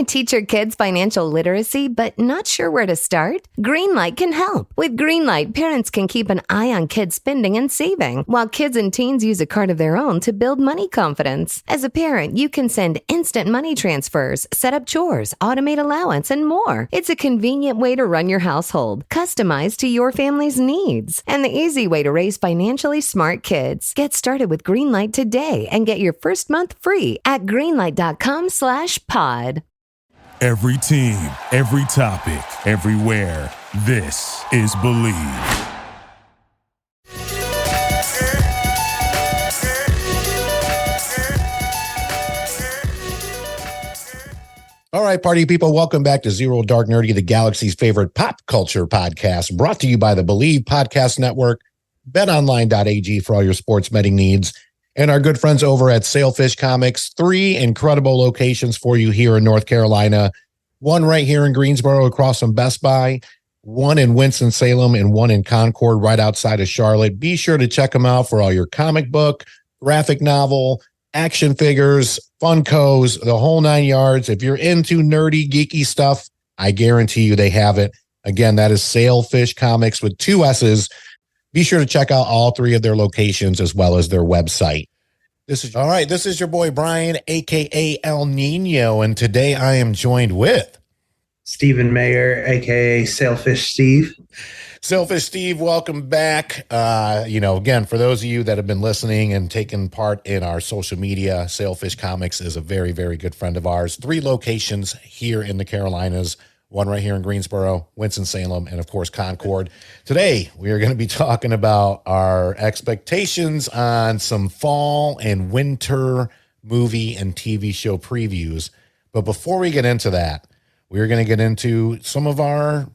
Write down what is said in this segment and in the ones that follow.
Want to teach your kids financial literacy but not sure where to start? Greenlight can help. With Greenlight, parents can keep an eye on kids' spending and saving, while kids and teens use a card of their own to build money confidence. As a parent, you can send instant money transfers, set up chores, automate allowance, and more. It's a convenient way to run your household, customized to your family's needs, and the easy way to raise financially smart kids. Get started with Greenlight today and get your first month free at greenlight.com/pod. Every team, every topic, everywhere. This is Believe. All right, party people, welcome back to Zero Dark Nerdy, the galaxy's favorite pop culture podcast, brought to you by the Believe Podcast Network, betonline.ag for all your sports betting needs, and our good friends over at Sailfish Comics. 3 incredible locations for you here in North Carolina. One right here in Greensboro across from Best Buy, one in Winston-Salem, and one in Concord right outside of Charlotte. Be sure to check them out for all your comic book, graphic novel, action figures, Funkos, the whole 9 yards. If you're into nerdy, geeky stuff, I guarantee you they have it. Again, that is Sailfish Comics with 2 S's. Be sure to check out all 3 of their locations as well as their website. This is your boy Brian, aka El Nino, and today I am joined with Stephen Mayer, aka Sailfish Steve. Sailfish Steve, welcome back. Again, for those of you that have been listening and taking part in our social media, Sailfish Comics is a very, very good friend of ours. 3 locations here in the Carolinas. One right here in Greensboro, Winston-Salem, and of course, Concord. Today, we are going to be talking about our expectations on some fall and winter movie and TV show previews. But before we get into that, we're going to get into some of our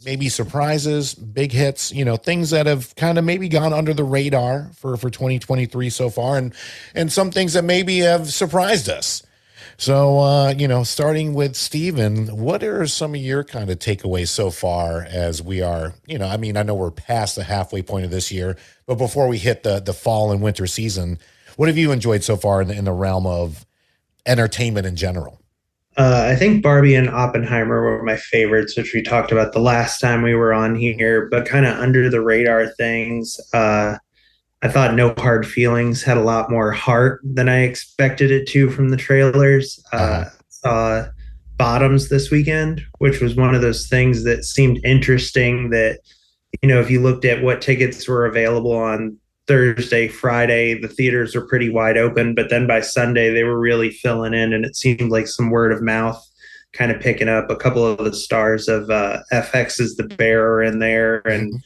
maybe surprises, big hits, things that have kind of maybe gone under the radar for 2023 so far, and some things that maybe have surprised us. So, starting with Steven, what are some of your kind of takeaways so far as we are, I know we're past the halfway point of this year, but before we hit the fall and winter season, what have you enjoyed so far in the realm of entertainment in general? I think Barbie and Oppenheimer were my favorites, which we talked about the last time we were on here, but kind of under the radar things. I thought No Hard Feelings had a lot more heart than I expected it to from the trailers. Saw Bottoms this weekend, which was one of those things that seemed interesting that, if you looked at what tickets were available on Thursday, Friday, the theaters were pretty wide open, but then by Sunday they were really filling in, and it seemed like some word of mouth kind of picking up. A couple of the stars of FX's The Bear are in there, and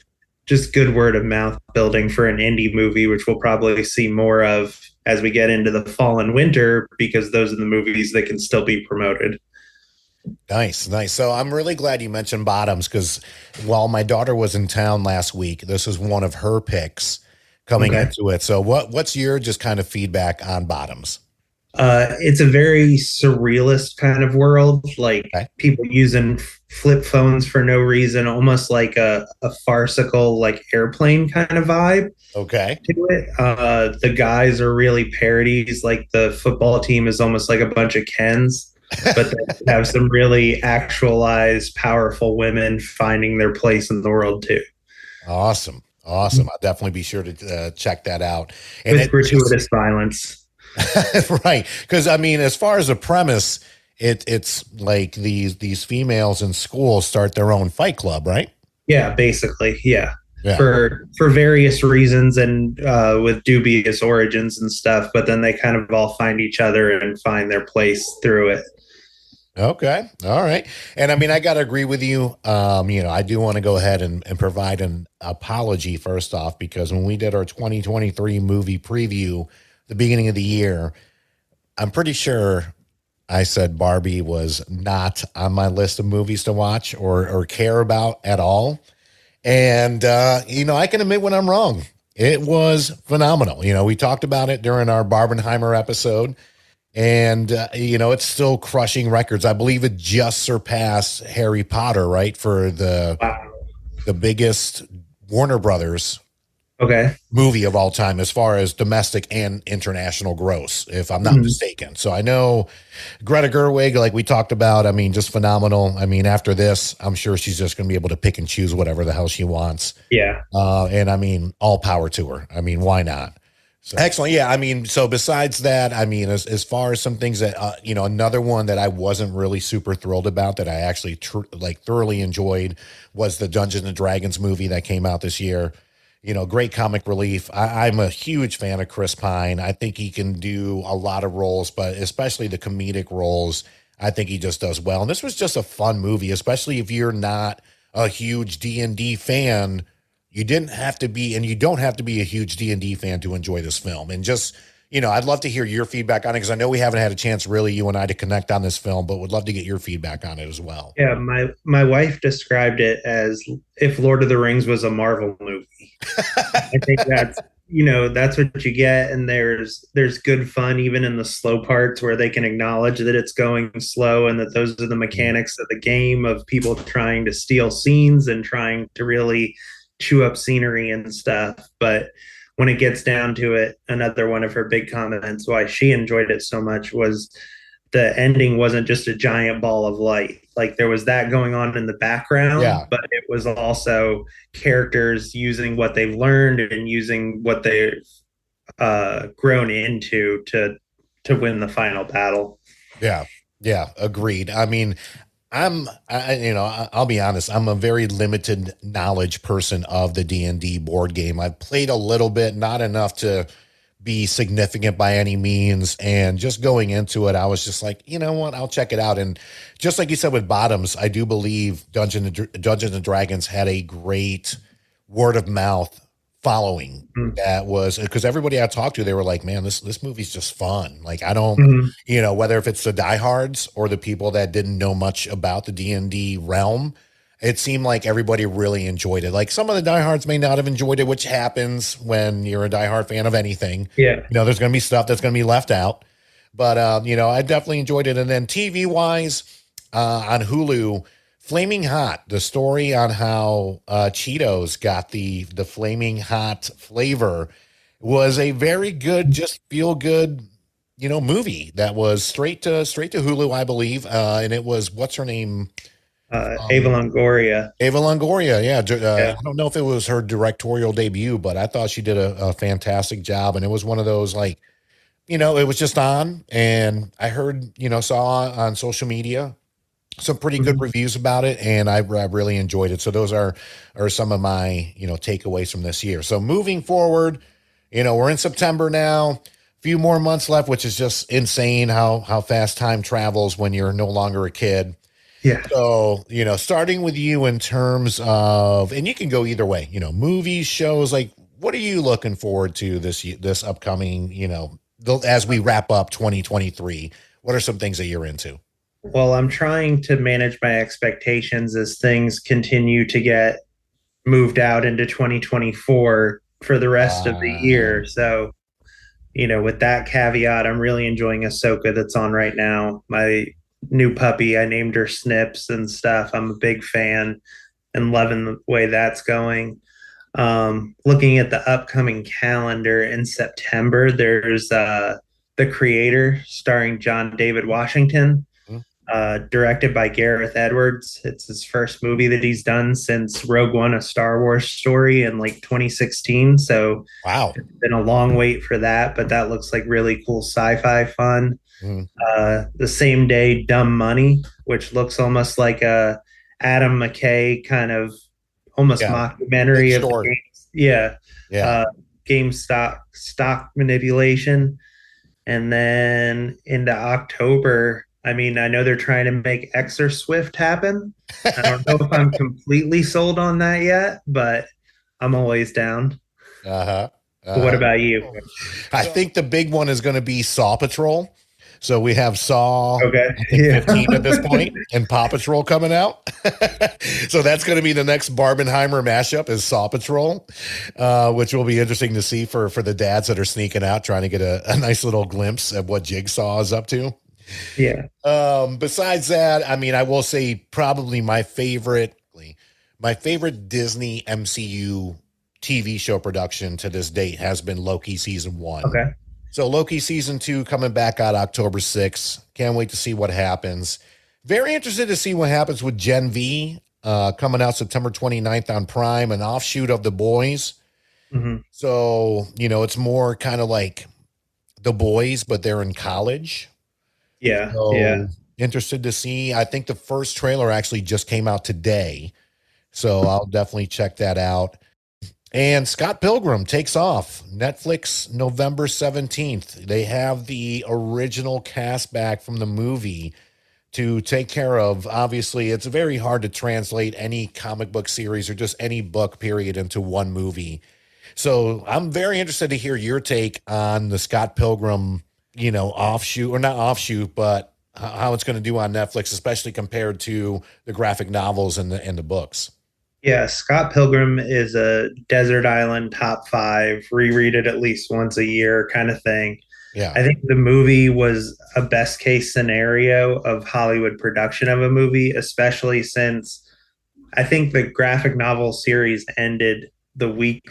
just good word of mouth building for an indie movie, which we'll probably see more of as we get into the fall and winter, because those are the movies that can still be promoted. Nice. So I'm really glad you mentioned Bottoms, because while my daughter was in town last week, this is one of her picks coming into it. So what's your just kind of feedback on Bottoms? It's a very surrealist kind of world, like people using flip phones for no reason, almost like a farcical, like Airplane kind of vibe to it. The guys are really parodies, like the football team is almost like a bunch of Kens, but they have some really actualized, powerful women finding their place in the world too. Awesome. I'll definitely be sure to check that out. And with gratuitous violence. Right. Because, as far as a premise, it's like these females in school start their own fight club, right? Yeah, basically. Yeah. For various reasons and with dubious origins and stuff. But then they kind of all find each other and find their place through it. Okay. All right. And I got to agree with you. I do want to go ahead and provide an apology first off, because when we did our 2023 movie preview, the beginning of the year, I'm pretty sure I said Barbie was not on my list of movies to watch or care about at all. And, I can admit when I'm wrong. It was phenomenal. We talked about it during our Barbenheimer episode. And, it's still crushing records. I believe it just surpassed Harry Potter, right? For the biggest Warner Brothers Okay. movie of all time as far as domestic and international gross, if I'm not mistaken. So I know Greta Gerwig, like we talked about, I mean, just phenomenal. I mean, after this, I'm sure she's just going to be able to pick and choose whatever the hell she wants. Yeah. And I mean, all power to her. I mean, why not? So excellent. Yeah. I mean, so besides that, I mean, as far as some things that, another one that I wasn't really super thrilled about that I actually thoroughly enjoyed was the Dungeons and Dragons movie that came out this year. Great comic relief. I'm a huge fan of Chris Pine. I think he can do a lot of roles, but especially the comedic roles, I think he just does well. And this was just a fun movie, especially if you're not a huge D&D fan. You didn't have to be, and you don't have to be a huge D&D fan to enjoy this film. And just, I'd love to hear your feedback on it because I know we haven't had a chance really, you and I, to connect on this film, but would love to get your feedback on it as well. Yeah, my wife described it as if Lord of the Rings was a Marvel movie. I think that's what you get, and there's good fun even in the slow parts where they can acknowledge that it's going slow and that those are the mechanics of the game of people trying to steal scenes and trying to really chew up scenery and stuff. But when it gets down to it, another one of her big comments why she enjoyed it so much was the ending wasn't just a giant ball of light. Like there was that going on in the background, but it was also characters using what they've learned and using what they've grown into to win the final battle. Yeah, agreed. I mean, I'll be honest. I'm a very limited knowledge person of the D&D board game. I've played a little bit, not enough to be significant by any means. And just going into it, I was just like, you know what, I'll check it out. And just like you said with Bottoms, I do believe Dungeons and Dragons had a great word of mouth following. That was because everybody I talked to, they were like, man, this movie's just fun. Like, I don't, whether if it's the diehards or the people that didn't know much about the D&D realm, it seemed like everybody really enjoyed it. Like some of the diehards may not have enjoyed it, which happens when you're a diehard fan of anything. Yeah. There's going to be stuff that's going to be left out, but I definitely enjoyed it. And then TV wise, on Hulu, Flaming Hot, the story on how Cheetos got the flaming hot flavor, was a very good, just feel good, movie that was straight to Hulu, I believe. And it was, what's her name? Ava Longoria. Yeah. I don't know if it was her directorial debut, but I thought she did a fantastic job. And it was one of those, like, it was just on, and I heard, saw on social media some pretty good reviews about it, and I really enjoyed it. So those are some of my, takeaways from this year. So moving forward, we're in September now, few more months left, which is just insane how fast time travels when you're no longer a kid. Yeah. So, starting with you in terms of, and you can go either way, movies, shows, like, what are you looking forward to this upcoming, as we wrap up 2023? What are some things that you're into? Well, I'm trying to manage my expectations as things continue to get moved out into 2024 for the rest of the year. So, with that caveat, I'm really enjoying Ahsoka that's on right now. My new puppy, I named her Snips and stuff. I'm a big fan and loving the way that's going. Looking at the upcoming calendar in September, there's The Creator starring John David Washington, directed by Gareth Edwards. It's his first movie that he's done since Rogue One, A Star Wars Story in like 2016. So wow, it's been a long wait for that, but that looks like really cool sci-fi fun. The same day, Dumb Money, which looks almost like a Adam McKay kind of almost mockumentary of GameStop stock manipulation. And then into October, I mean, I know they're trying to make Exor happen. I don't know if I'm completely sold on that yet, but I'm always down. What about you? I think the big one is going to be Saw Patrol. So we have Saw 15 at this point, and Paw Patrol coming out. So that's going to be the next Barbenheimer mashup, is Saw Patrol, which will be interesting to see for the dads that are sneaking out, trying to get a nice little glimpse of what Jigsaw is up to. Yeah. Besides that, I mean, I will say probably my favorite Disney MCU TV show production to this date has been Loki season 1. Okay. So Loki season 2 coming back out October 6th. Can't wait to see what happens. Very interested to see what happens with Gen V coming out September 29th on Prime, an offshoot of The Boys. Mm-hmm. So, it's more kind of like The Boys, but they're in college. Yeah. So Yeah. interested to see. I think the first trailer actually just came out today. So I'll definitely check that out. And Scott Pilgrim takes off. Netflix, November 17th. They have the original cast back from the movie to take care of. Obviously, it's very hard to translate any comic book series or just any book, period, into one movie. So I'm very interested to hear your take on the Scott Pilgrim, offshoot, or not offshoot, but how it's going to do on Netflix, especially compared to the graphic novels and the books. Yeah, Scott Pilgrim is a desert island top 5, reread it at least once a year kind of thing. Yeah. I think the movie was a best case scenario of Hollywood production of a movie, especially since I think the graphic novel series ended the week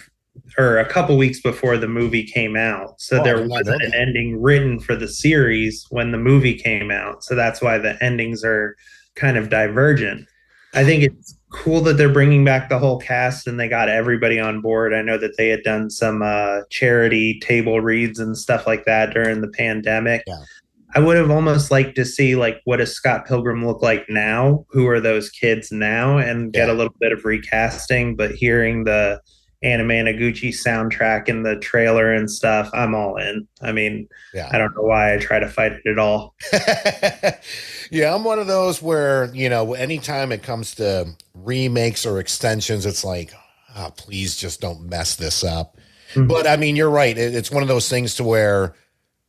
or a couple weeks before the movie came out. So there wasn't an ending written for the series when the movie came out. So that's why the endings are kind of divergent. I think it's cool that they're bringing back the whole cast and they got everybody on board. I know that they had done some charity table reads and stuff like that during the pandemic. Yeah. I would have almost liked to see what does Scott Pilgrim look like now? Who are those kids now? And get a little bit of recasting. But hearing the Anna Managuchi soundtrack in the trailer and stuff, I'm all in. I mean, I don't know why I try to fight it at all. Yeah, I'm one of those where, anytime it comes to remakes or extensions, it's like, please just don't mess this up. Mm-hmm. But I mean, you're right. It's one of those things to where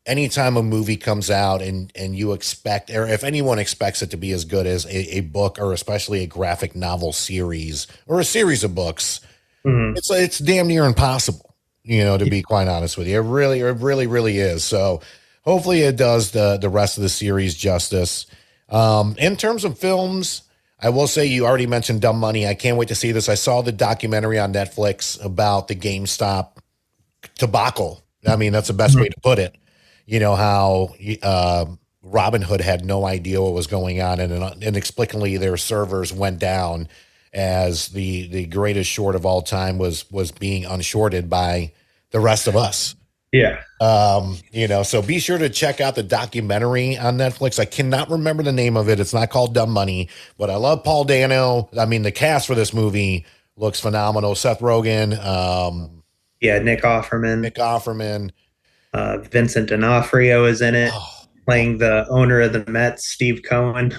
anytime a movie comes out and you expect, or if anyone expects it to be as good as a book, or especially a graphic novel series or a series of books, mm-hmm. it's damn near impossible, to be quite honest with you. It really is. So hopefully it does the rest of the series justice. In terms of films, I will say you already mentioned Dumb Money. I can't wait to see this. I saw the documentary on Netflix about the GameStop debacle. I mean, that's the best way to put it. How Robinhood had no idea what was going on, and inexplicably their servers went down as the greatest short of all time was being unshorted by the rest of us. Yeah. So be sure to check out the documentary on Netflix. I cannot remember the name of it. It's not called Dumb Money, but I love Paul Dano. I mean, the cast for this movie looks phenomenal. Seth Rogen. Nick Offerman. Vincent D'Onofrio is in it, playing the owner of the Mets, Steve Cohen.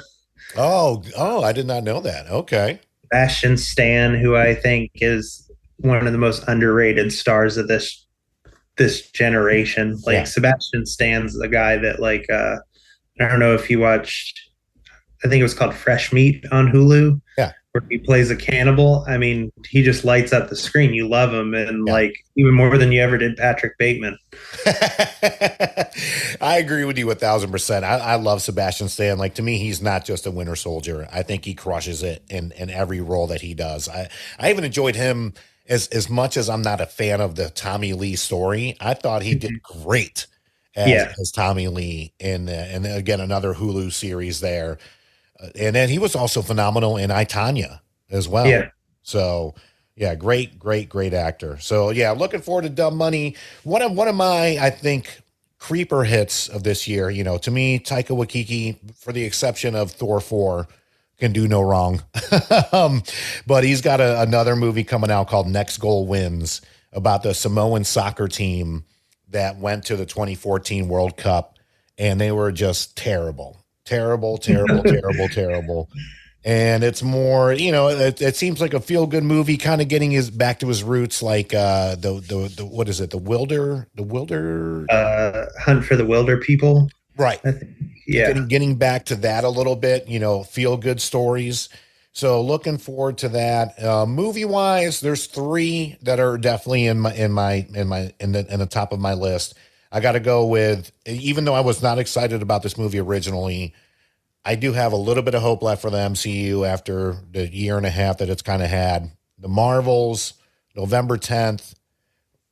Oh, I did not know that. Okay. Sebastian Stan, who I think is one of the most underrated stars of this generation. Sebastian Stan's the guy that I don't know if you watched, I think it was called Fresh Meat on Hulu. Yeah. Where he plays a cannibal. I mean, he just lights up the screen. You love him, and even more than you ever did Patrick Bateman. I agree with you 1,000%. I love Sebastian Stan. To me, he's not just a Winter Soldier. I think he crushes it in every role that he does. I even enjoyed him as much as I'm not a fan of the Tommy Lee story. I thought he did great as Tommy Lee and again, another Hulu series there. And then he was also phenomenal in I, Tonya as well. Yeah. So, great actor. So, looking forward to Dumb Money. One of my, I think, creeper hits of this year, to me, Taika Waititi, for the exception of Thor 4, can do no wrong. But he's got another movie coming out called Next Goal Wins about the Samoan soccer team that went to the 2014 World Cup, and they were just terrible. Terrible. And it's more, it seems like a feel-good movie, kind of getting back to his roots, like the what is it, the Wilder Hunt for the Wilder People, right? Getting back to that a little bit, feel-good stories. So looking forward to that. Movie-wise, there's 3 that are definitely in the top of my list. I got to go with, even though I was not excited about this movie originally, I do have a little bit of hope left for the MCU after the year and a half that it's kind of had. The Marvels, November 10th.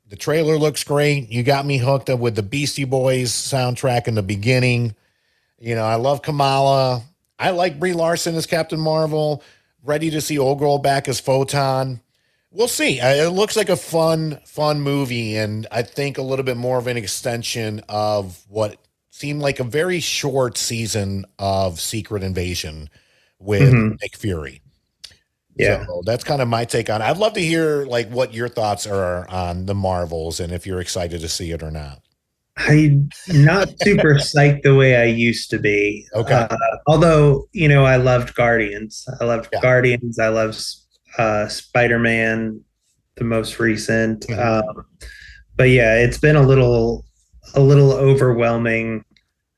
The trailer looks great. You got me hooked up with the Beastie Boys soundtrack in the beginning. You know, I love Kamala. I like Brie Larson as Captain Marvel. Ready to see Old Girl back as Photon. We'll see. It looks like a fun movie, and I think a little bit more of an extension of what seemed like a very short season of Secret Invasion with Nick Fury. Yeah. So that's kind of my take on it. I'd love to hear like what your thoughts are on the Marvels and if you're excited to see it or not. I'm not super psyched the way I used to be. Okay. Although, you know, I loved Guardians. I loved Yeah. Guardians. I love Spider-Man, the most recent. But yeah, it's been a little overwhelming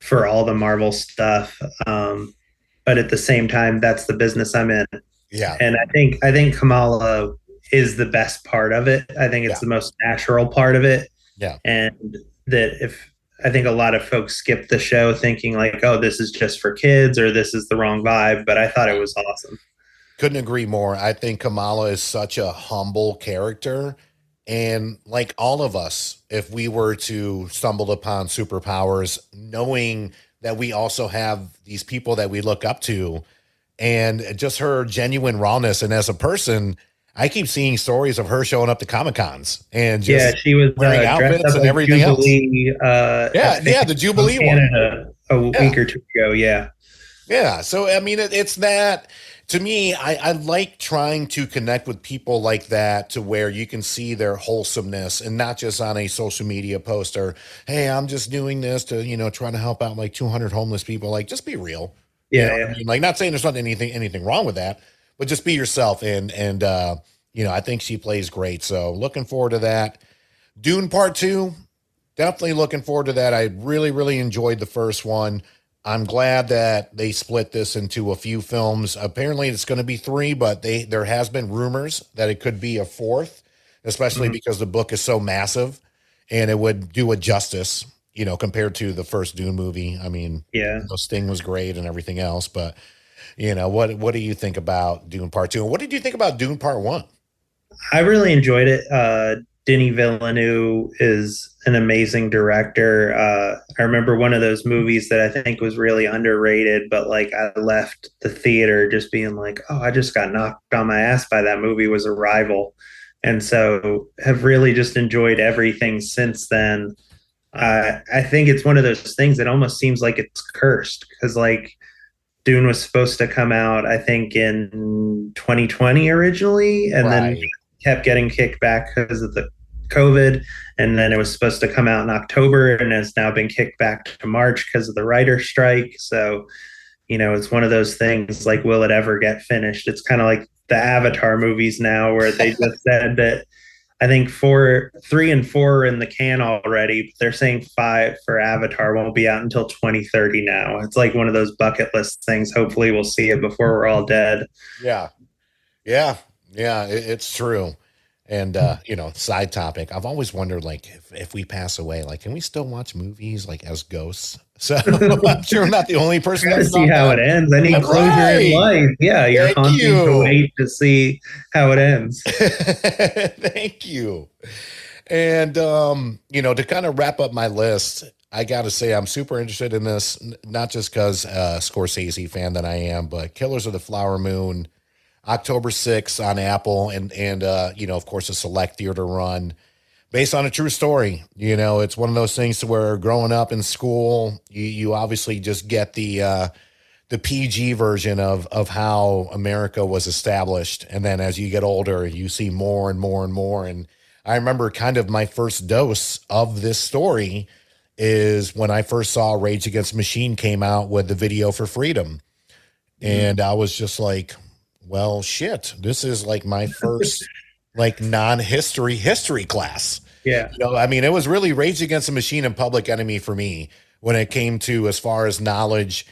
for all the Marvel stuff. But at the same time, that's the business I'm in. Yeah. And I think Kamala is the best part of it. I think it's the most natural part of it. Yeah. And that I think a lot of folks skip the show thinking like, oh, this is just for kids or this is the wrong vibe. But I thought it was awesome. Couldn't agree more. I think Kamala is such a humble character. And like all of us, if we were to stumble upon superpowers, knowing that we also have these people that we look up to, and just her genuine rawness. And as a person, I keep seeing stories of her showing up to Comic-Cons and just she was wearing outfits and everything Jubilee, else. The Jubilee Canada one. A week or two ago. Yeah. Yeah. So, I mean, it's that to me, I like trying to connect with people like that to where you can see their wholesomeness and not just on a social media post or, hey, I'm just doing this to, you know, trying to help out like 200 homeless people. Like, just be real. Yeah, you know I mean? Like, not saying there's not anything wrong with that, but just be yourself. And you know, I think she plays great. So looking forward to that. Dune Part 2, definitely looking forward to that. I really enjoyed the first one. I'm glad that they split this into a few films. Apparently it's going to be 3, but there has been rumors that it could be a 4th, especially because the book is so massive and it would do it justice, you know, compared to the first Dune movie. I mean, Sting was great and everything else, but you know, what do you think about Dune Part 2? And what did you think about Dune Part 1? I really enjoyed it. Denis Villeneuve is an amazing director. I remember one of those movies that I think was really underrated, but like I left the theater just being like, oh, I just got knocked on my ass by that movie, was Arrival. And so have really just enjoyed everything since then. I think it's one of those things that almost seems like it's cursed because like Dune was supposed to come out, I think, in 2020 originally, and then kept getting kicked back because of the COVID. And then it was supposed to come out in October and has now been kicked back to March because of the writer's strike. So, you know, it's one of those things like, will it ever get finished? It's kind of like the Avatar movies now where they just said that I think 3 and 4 are in the can already, but they're saying 5 for Avatar won't be out until 2030 now. It's like one of those bucket list things. Hopefully we'll see it before we're all dead. Yeah, it's true. And, you know, side topic, I've always wondered, like, if we pass away, like, can we still watch movies, like, as ghosts? So I'm sure I'm not the only person. To see how it ends. I need closure in life. Yeah, you're haunting to wait to see how it ends. Thank you. And, you know, to kind of wrap up my list, I got to say I'm super interested in this, not just because Scorsese fan that I am, but Killers of the Flower Moon, October 6th on Apple, and you know, of course, a select theater run based on a true story. You know, it's one of those things to where growing up in school, you obviously just get the PG version of how America was established. And then as you get older, you see more and more and more. And I remember kind of my first dose of this story is when I first saw Rage Against the Machine came out with the Video for Freedom. And I was just like, well, shit, this is like my first like non-history class. Yeah. You know, I mean, it was really Rage Against the Machine and Public Enemy for me when it came to as far as knowledge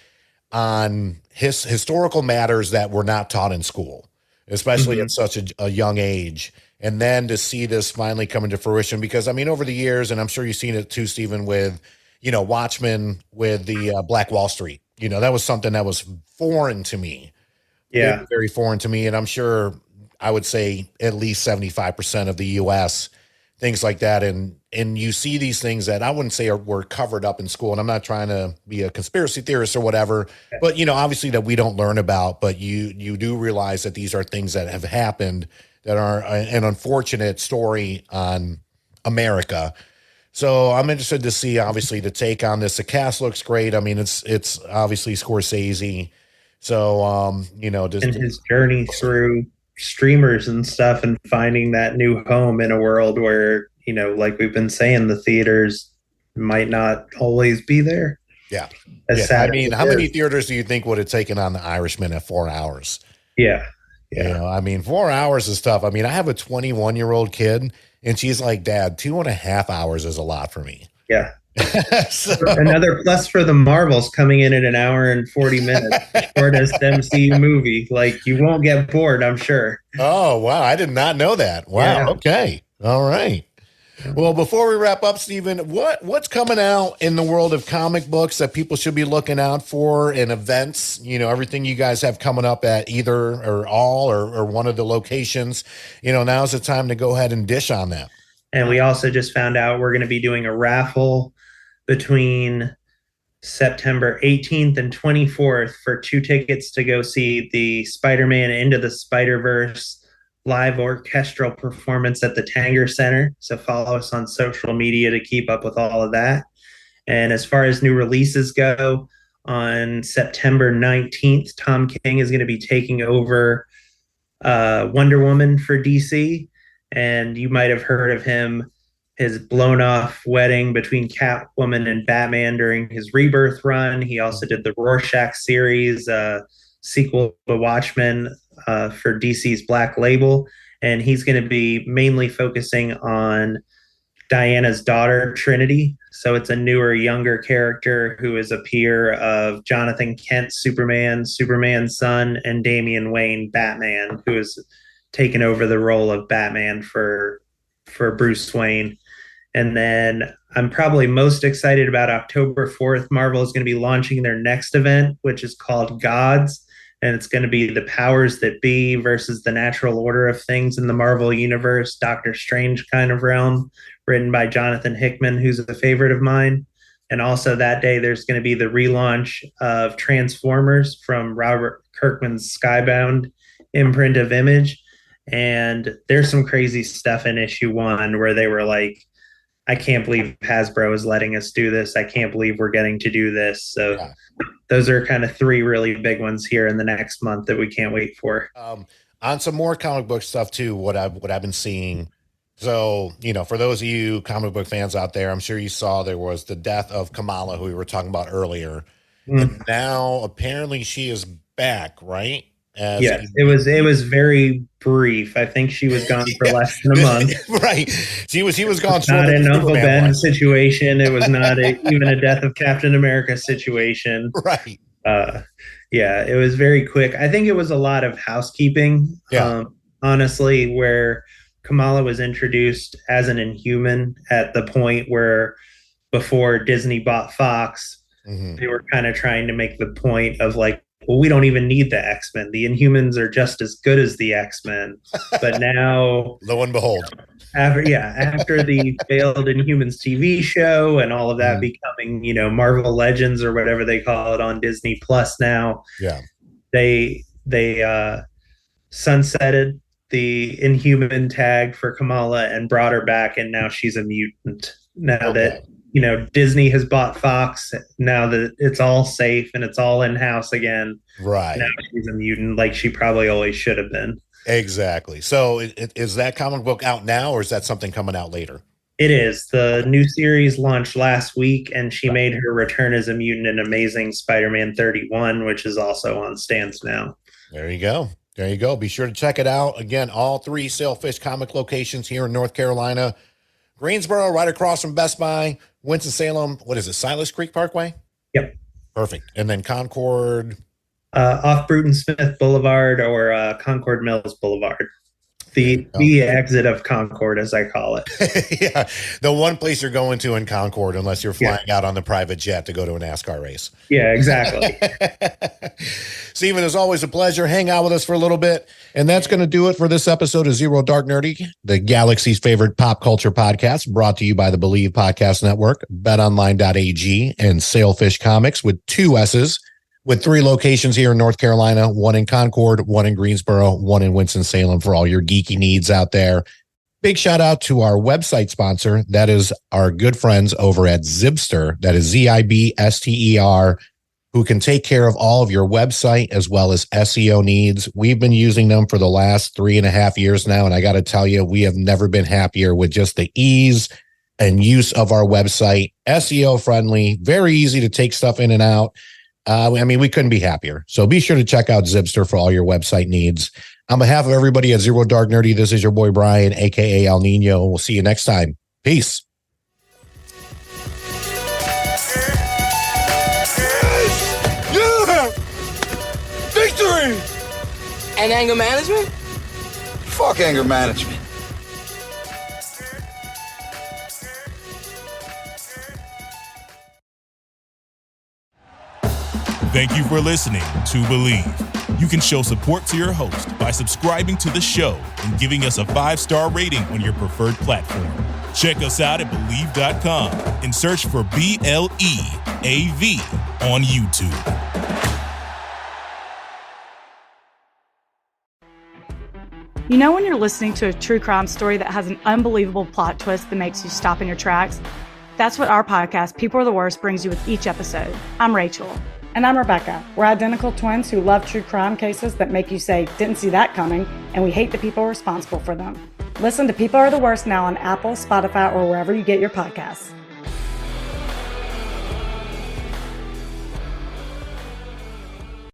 on historical matters that were not taught in school, especially at such a young age. And then to see this finally come into fruition, because I mean, over the years, and I'm sure you've seen it too, Stephen, with, you know, Watchmen, with the Black Wall Street, you know, that was something that was foreign to me. Yeah. Very, very foreign to me. And I'm sure I would say at least 75% of the US, things like that. And you see these things that I wouldn't say were covered up in school. And I'm not trying to be a conspiracy theorist or whatever, but obviously that we don't learn about, but you do realize that these are things that have happened that are an unfortunate story on America. So I'm interested to see, obviously, the take on this. The cast looks great. I mean, it's obviously Scorsese. So, just and his journey through streamers and stuff and finding that new home in a world where, like we've been saying, the theaters might not always be there. Yeah. Sad I mean, how many theaters do you think would have taken on The Irishman at 4 hours? Yeah. 4 hours is tough. I mean, I have a 21-year-old kid, and she's like, Dad, 2.5 hours is a lot for me. Yeah. So, another plus for the Marvels coming in at 1 hour and 40 minutes. Shortest MCU movie. Like, you won't get bored, I'm sure. Oh, wow. I did not know that. Wow. Yeah. Okay. All right. Well, before we wrap up, Stephen, what's coming out in the world of comic books that people should be looking out for, and events, everything you guys have coming up at either or all or one of the locations, now's the time to go ahead and dish on that. And we also just found out we're going to be doing a raffle between September 18th and 24th for 2 tickets to go see the Spider-Man Into the Spider-Verse live orchestral performance at the Tanger Center. So follow us on social media to keep up with all of that. And as far as new releases go, on September 19th, Tom King is going to be taking over Wonder Woman for DC. And you might have heard of him, his blown off wedding between Catwoman and Batman during his Rebirth run. He also did the Rorschach series, sequel to Watchmen, for DC's Black Label. And he's going to be mainly focusing on Diana's daughter, Trinity. So it's a newer, younger character who is a peer of Jonathan Kent, Superman, Superman's son, and Damian Wayne, Batman, who has taken over the role of Batman for Bruce Wayne. And then I'm probably most excited about October 4th. Marvel is going to be launching their next event, which is called Gods. And it's going to be the powers that be versus the natural order of things in the Marvel universe, Doctor Strange kind of realm, written by Jonathan Hickman, who's a favorite of mine. And also that day, there's going to be the relaunch of Transformers from Robert Kirkman's Skybound imprint of Image. And there's some crazy stuff in issue 1 where they were like, I can't believe Hasbro is letting us do this. I can't believe we're getting to do this. So those are kind of 3 really big ones here in the next month that we can't wait for. On some more comic book stuff too, what I've been seeing. So, for those of you comic book fans out there, I'm sure you saw there was the death of Kamala, who we were talking about earlier. And now apparently she is back, right? Yes, it was very brief. I think she was gone for less than a month. Right. She was gone. Not an Uncle Ben situation. It was not even a Death of Captain America situation. Right. It was very quick. I think it was a lot of housekeeping. Honestly, where Kamala was introduced as an Inhuman at the point where before Disney bought Fox, they were kind of trying to make the point of like, well, we don't even need the X-Men. The Inhumans are just as good as the X-Men. But now, lo and behold, after the failed Inhumans TV show and all of that becoming, Marvel Legends or whatever they call it on Disney Plus now, they sunsetted the Inhuman tag for Kamala and brought her back, and now she's a mutant. Now that Disney has bought Fox, now that it's all safe and it's all in-house again. Right. Now she's a mutant like she probably always should have been. Exactly. So is that comic book out now, or is that something coming out later? It is. The new series launched last week, and she made her return as a mutant in Amazing Spider-Man 31, which is also on stands now. There you go. There you go. Be sure to check it out. Again, all 3 Sailfish comic locations here in North Carolina. Greensboro, right across from Best Buy. Winston-Salem, what is it, Silas Creek Parkway? Yep. Perfect. And then Concord? Off Bruton Smith Boulevard or Concord Mills Boulevard. The exit of Concord, as I call it. Yeah, the one place you're going to in Concord, unless you're flying out on the private jet to go to a NASCAR race. Yeah, exactly. Steven, it's always a pleasure. Hang out with us for a little bit. And that's going to do it for this episode of Zero Dark Nerdy, the galaxy's favorite pop culture podcast, brought to you by the Believe Podcast Network, betonline.ag, and Sailfish Comics with 2 S's, with 3 locations here in North Carolina, 1 in Concord, 1 in Greensboro, 1 in Winston-Salem for all your geeky needs out there. Big shout out to our website sponsor. That is our good friends over at Zibster. That is Zibster, who can take care of all of your website as well as SEO needs. We've been using them for the last 3.5 years now, and I got to tell you, we have never been happier with just the ease and use of our website. SEO friendly, very easy to take stuff in and out. We couldn't be happier. So be sure to check out Zibster for all your website needs. On behalf of everybody at Zero Dark Nerdy, this is your boy Brian, aka El Nino. We'll see you next time. Peace. Victory! And anger management? Fuck anger management. Thank you for listening to Believe. You can show support to your host by subscribing to the show and giving us a 5-star rating on your preferred platform. Check us out at Believe.com and search for BLEAV on YouTube. You know when you're listening to a true crime story that has an unbelievable plot twist that makes you stop in your tracks? That's what our podcast, People Are the Worst, brings you with each episode. I'm Rachel. And I'm Rebecca. We're identical twins who love true crime cases that make you say, didn't see that coming, and we hate the people responsible for them. Listen to People Are the Worst now on Apple, Spotify, or wherever you get your podcasts.